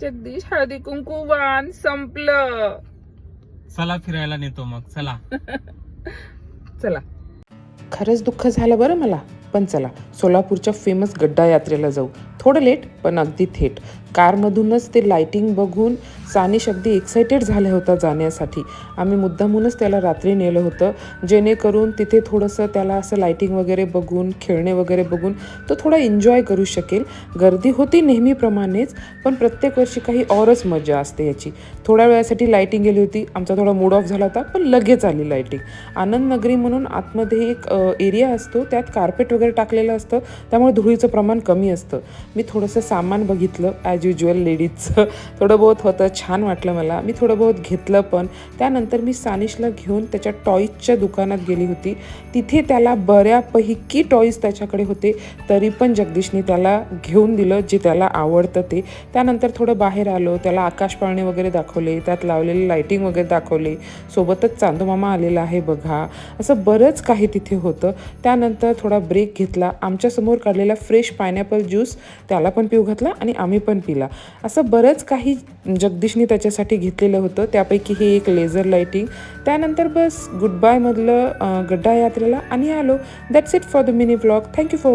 जगदीश हळदी कुंकू वाण संपलं. चला फिरायला नेतो मग चला. चला. खरंच दुःख झालं बरं मला, पण चला सोलापूरच्या फेमस गड्डा यात्रेला जाऊ. थोडं लेट पण अगदी थेट. कारमधूनच ते लाइटिंग बघून सानिश अगदी एक्सायटेड झाला होता जाण्यासाठी. आम्ही मुद्दामूनच त्याला रात्री नेलं होतं, जेणेकरून तिथे थोडंसं त्याला असं लाइटिंग वगैरे बघून, खेळणे वगैरे बघून तो थोडा एन्जॉय करू शकेल. गर्दी होती नेहमीप्रमाणेच, पण प्रत्येक वर्षी काही औरच मजा असते याची. थोड्या वेळासाठी लाइटिंग गेली होती, आमचा थोडा मूड ऑफ झाला होता, पण लगेच आली लाइटिंग. आनंद नगरी म्हणून आतमध्ये एक एरिया असतो, त्यात कार्पेट वगैरे टाकलेलं असतं, त्यामुळे धुळीचं प्रमाण कमी असतं. मी थोडंसं सामान बघितलं, ॲज युज्युअल लेडीजचं थोडं बहुत होतं, छान वाटलं मला. मी थोडं बहुत घेतलं पण. त्यानंतर मी सानिशला घेऊन त्याच्या टॉईजच्या दुकानात गेली होती. तिथे त्याला बऱ्यापैकी टॉईज त्याच्याकडे होते, तरी पण जगदीशने त्याला घेऊन दिलं जे त्याला आवडतं ते. त्यानंतर थोडं बाहेर आलो, त्याला आकाशपाळणे वगैरे दाखवले, त्यात लावलेले लाइटिंग वगैरे दाखवले, सोबतच चांदूमामा आलेला आहे बघा, असं बरंच काही तिथे होतं. त्यानंतर थोडा ब्रेक घेतला. आमच्यासमोर काढलेला फ्रेश पायनॅपल ज्यूस त्याला पण पिऊ घातला आणि आम्ही पण पिला. असं बरंच काही जगदीशने त्याच्यासाठी घेतलेलं होतं, त्यापैकी हे एक लेझर लाइटिंग. त्यानंतर बस गुड बायमधलं गड्डा यात्रेला आणि आलो. That's it for the mini vlog. Thank you for